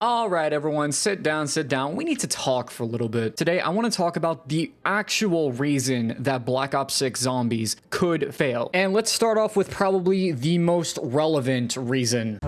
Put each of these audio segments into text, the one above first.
All right, everyone, sit down, sit down. We need to talk for a little bit. Today, I want to talk about the actual reason that Black Ops 6 Zombies could fail. And let's start off with probably the most relevant reason.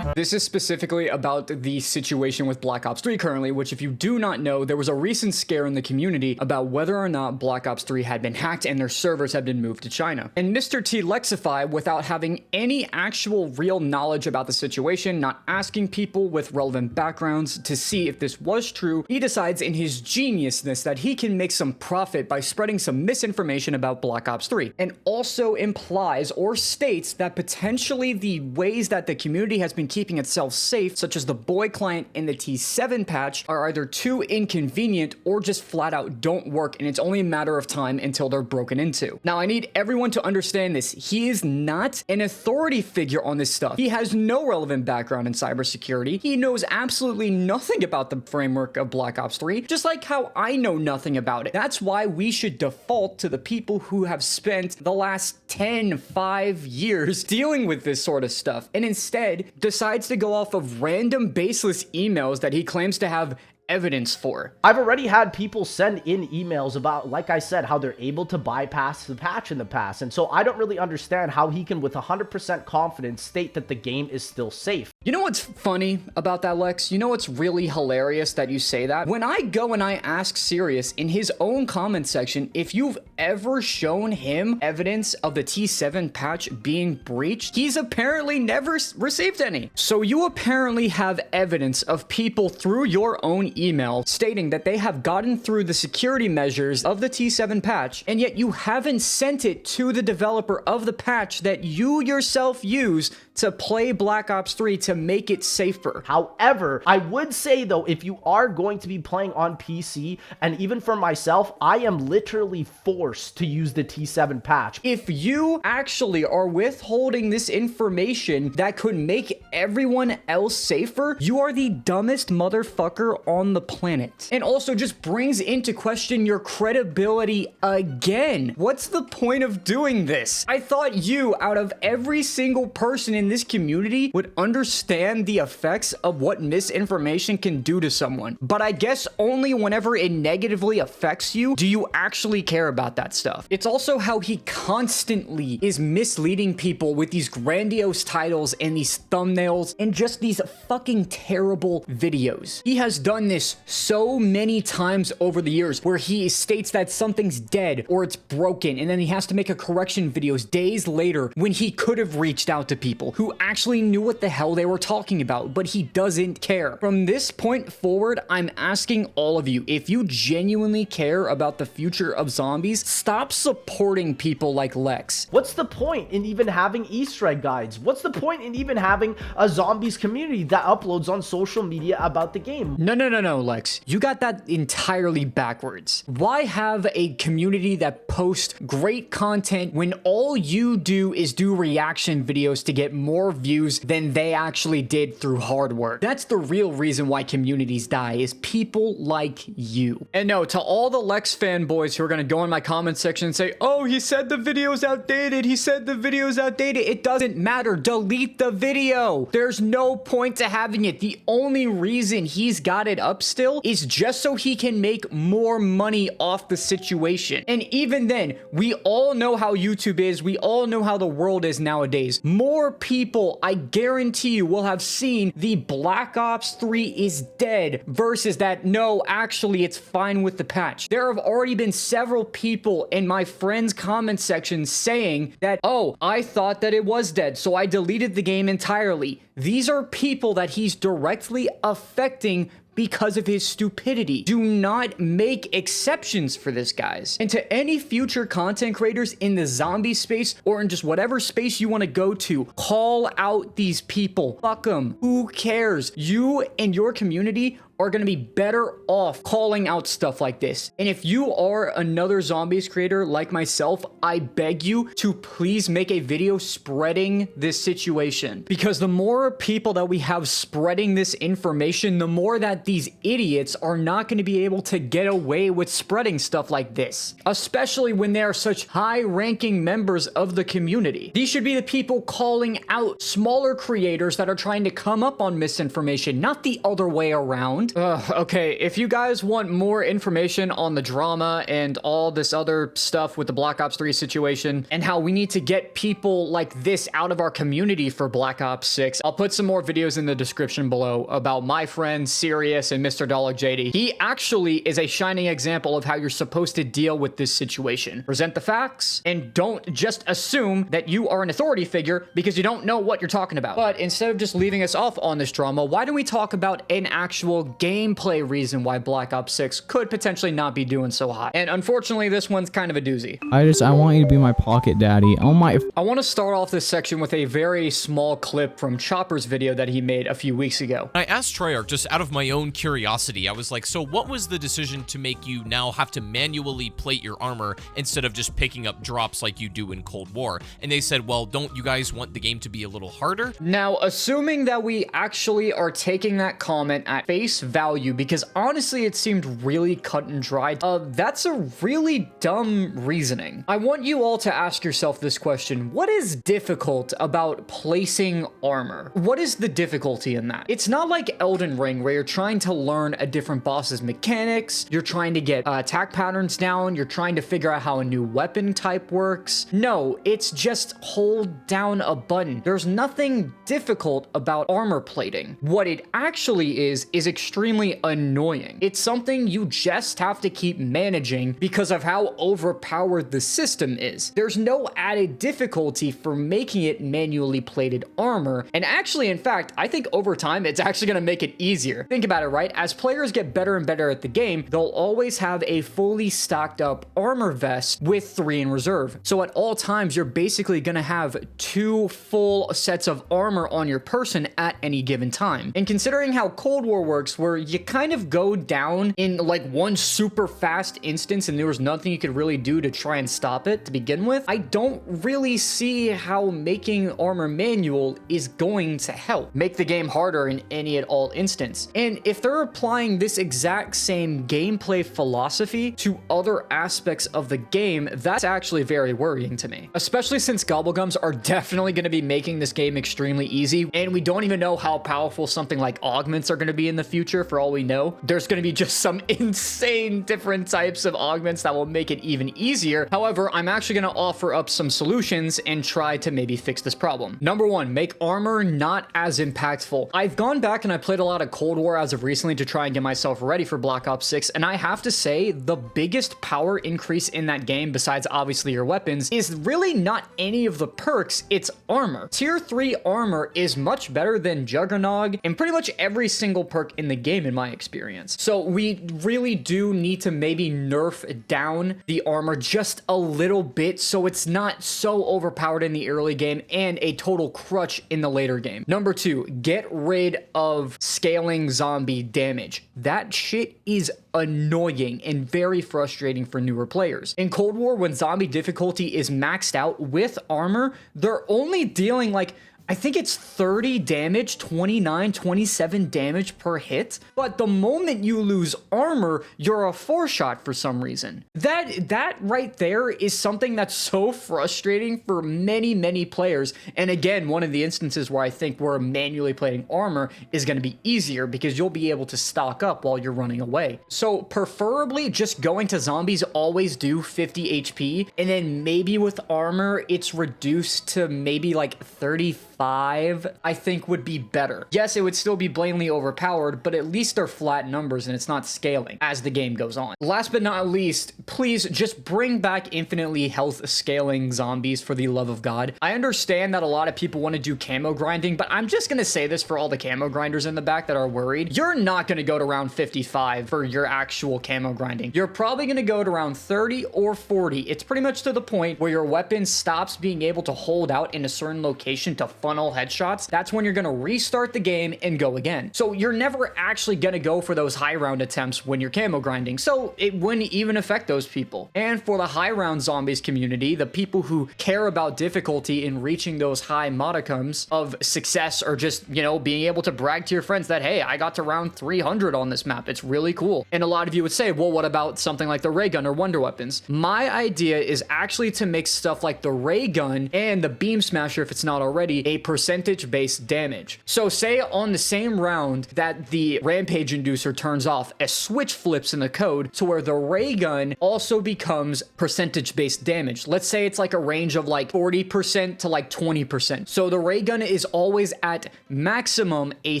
This is specifically about the situation with Black Ops 3 currently, which if you do not know, there was a recent scare in the community about whether or not Black Ops 3 had been hacked and their servers had been moved to China. And mrtlexify, without having any actual real knowledge about the situation, not asking people with relevant backgrounds to see if this was true, he decides in his geniusness that he can make some profit by spreading some misinformation about Black Ops 3, and also implies or states that potentially the ways that the community has been keeping itself safe, such as the boy client and the T7 patch, are either too inconvenient or just flat out don't work, and it's only a matter of time until they're broken into. Now, I need everyone to understand this. He is not an authority figure on this stuff. He has no relevant background in cybersecurity. He knows absolutely nothing about the framework of Black Ops 3, just like how I know nothing about it. That's why we should default to the people who have spent the last 5 years dealing with this sort of stuff, and instead decides to go off of random baseless emails that he claims to have evidence for. I've already had people send in emails about, like I said, how they're able to bypass the patch in the past. And so I don't really understand how he can with 100% confidence state that the game is still safe. You know what's funny about that, Lex? You know what's really hilarious that you say that? When I go and I ask Sirius in his own comment section if you've ever shown him evidence of the T7 patch being breached, he's apparently never received any. So you apparently have evidence of people through your own email stating that they have gotten through the security measures of the T7 patch, and yet you haven't sent it to the developer of the patch that you yourself use to play Black Ops 3 to make it safer. However, I would say though, if you are going to be playing on PC, and even for myself, I am literally forced to use the T7 patch. If you actually are withholding this information that could make everyone else safer, you are the dumbest motherfucker on the planet. And also just brings into question your credibility again. What's the point of doing this? I thought you, out of every single person in this community, would understand the effects of what misinformation can do to someone. But I guess only whenever it negatively affects you do you actually care about that stuff. It's also how he constantly is misleading people with these grandiose titles and these thumbnails and just these fucking terrible videos. He has done this so many times over the years where he states that something's dead or it's broken, and then he has to make a correction videos days later when he could have reached out to people who actually knew what the hell they were talking about, but he doesn't care. From this point forward, I'm asking all of you, if you genuinely care about the future of zombies, stop supporting people like Lex. What's the point in even having Easter egg guides? What's the point in even having a zombies community that uploads on social media about the game? No, Lex. You got that entirely backwards. Why have a community that posts great content when all you do is do reaction videos to get more views than they actually did through hard work? That's the real reason why communities die, is people like you. And no, to all the Lex fanboys who are going to go in my comment section and say, oh, he said the video's outdated. He said the video's outdated. It doesn't matter. Delete the video. There's no point to having it. The only reason he's got it up still is just so he can make more money off the situation. And even then, we all know how YouTube is. We all know how the world is nowadays. More people, I guarantee you, will have seen the Black Ops 3 is dead versus that, no, actually, it's fine with the patch. There have already been several people in my friends' comment section saying that, oh, I thought that it was dead, so I deleted the game entirely. These are people that he's directly affecting because of his stupidity. Do not make exceptions for this, guys. And to any future content creators in the zombie space or in just whatever space you want to go to, call out these people. Fuck them. Who cares? You and your community are going to be better off calling out stuff like this. And if you are another zombies creator like myself, I beg you to please make a video spreading this situation, because the more people that we have spreading this information, the more that these idiots are not going to be able to get away with spreading stuff like this, especially when they are such high-ranking members of the community. These should be the people calling out smaller creators that are trying to come up on misinformation, not the other way around. Okay, if you guys want more information on the drama and all this other stuff with the Black Ops 3 situation and how we need to get people like this out of our community for Black Ops 6, I'll put some more videos in the description below about my friend Sirius and Mr. Dollar JD. He actually is a shining example of how you're supposed to deal with this situation. Present the facts and don't just assume that you are an authority figure because you don't know what you're talking about. But instead of just leaving us off on this drama, why don't we talk about an actual gameplay reason why Black Ops 6 could potentially not be doing so hot? And unfortunately, this one's kind of a doozy. I want you to be my pocket daddy. Oh my. I want to start off this section with a very small clip from Chopper's video that he made a few weeks ago. I asked Treyarch, just out of my own curiosity, I was like, so what was the decision to make you now have to manually plate your armor instead of just picking up drops like you do in Cold War? And they said, well, don't you guys want the game to be a little harder? Now, assuming that we actually are taking that comment at face value, because honestly, it seemed really cut and dry, that's a really dumb reasoning. I want you all to ask yourself this question. What is difficult about placing armor? What is the difficulty in that? It's not like Elden Ring where you're trying to learn a different boss's mechanics, you're trying to get attack patterns down, you're trying to figure out how a new weapon type works. No, it's just hold down a button. There's nothing difficult about armor plating. What it actually is extremely annoying. It's something you just have to keep managing because of how overpowered the system is. There's no added difficulty for making it manually plated armor. And actually, in fact, I think over time, it's actually going to make it easier. Think about it, right? As players get better and better at the game, they'll always have a fully stocked up armor vest with 3 in reserve. So at all times, you're basically going to have 2 full sets of armor on your person at any given time. And considering how Cold War works, where you kind of go down in like one super fast instance and there was nothing you could really do to try and stop it to begin with, I don't really see how making armor manual is going to help make the game harder in any at all instance. And if they're applying this exact same gameplay philosophy to other aspects of the game, that's actually very worrying to me, especially since Gobblegums are definitely going to be making this game extremely easy, and we don't even know how powerful something like augments are going to be in the future. For all we know, there's going to be just some insane different types of augments that will make it even easier. However, I'm actually going to offer up some solutions and try to maybe fix this problem. Number 1, make armor not as impactful. I've gone back and I played a lot of Cold War as of recently to try and get myself ready for Black Ops 6, and I have to say the biggest power increase in that game, besides obviously your weapons, is really not any of the perks, it's armor. Tier 3 armor is much better than Juggernog and pretty much every single perk in the game in my experience. So we really do need to maybe nerf down the armor just a little bit so it's not so overpowered in the early game and a total crutch in the later game. Number 2, get rid of scaling zombie damage. That shit is annoying and very frustrating for newer players. In Cold War, when zombie difficulty is maxed out with armor, they're only dealing like, I think it's 30 damage, 29, 27 damage per hit. But the moment you lose armor, you're a 4-shot for some reason. That right there is something that's so frustrating for many, many players. And again, one of the instances where I think where manually plating armor is going to be easier because you'll be able to stock up while you're running away. So preferably just going to zombies always do 50 HP. And then maybe with armor, it's reduced to maybe like 35. I think would be better. Yes, it would still be blatantly overpowered, but at least they're flat numbers and it's not scaling as the game goes on. Last but not least, please just bring back infinitely health scaling zombies for the love of God. I understand that a lot of people want to do camo grinding, but I'm just going to say this for all the camo grinders in the back that are worried. You're not going to go to round 55 for your actual camo grinding. You're probably going to go to round 30 or 40. It's pretty much to the point where your weapon stops being able to hold out in a certain location to funnel headshots, that's when you're going to restart the game and go again. So you're never actually going to go for those high round attempts when you're camo grinding. So it wouldn't even affect those people. And for the high round zombies community, the people who care about difficulty in reaching those high modicums of success, or just, you know, being able to brag to your friends that, hey, I got to round 300 on this map. It's really cool. And a lot of you would say, well, what about something like the ray gun or wonder weapons? My idea is actually to make stuff like the ray gun and the beam smasher, if it's not already, a percentage based damage. So say on the same round that the rampage inducer turns off, a switch flips in the code to where the ray gun also becomes percentage based damage. Let's say it's like a range of like 40% to like 20%. So the ray gun is always at maximum a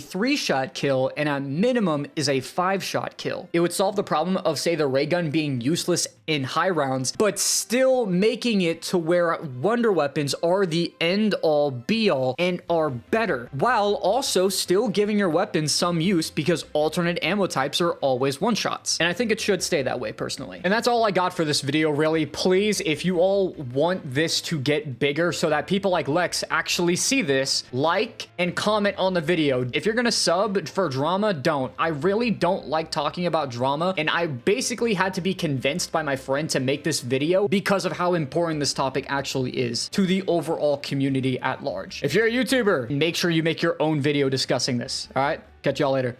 3-shot kill and at minimum is a 5-shot kill. It would solve the problem of, say, the ray gun being useless in high rounds, but still making it to where wonder weapons are the end all be all and are better, while also still giving your weapons some use because alternate ammo types are always one-shots. And I think it should stay that way personally. And that's all I got for this video, really. Please, if you all want this to get bigger so that people like Lex actually see this, like and comment on the video. If you're gonna sub for drama, don't. I really don't like talking about drama, and I basically had to be convinced by my friend to make this video because of how important this topic actually is to the overall community at large. If you're a YouTuber, make sure you make your own video discussing this. All right, catch y'all later.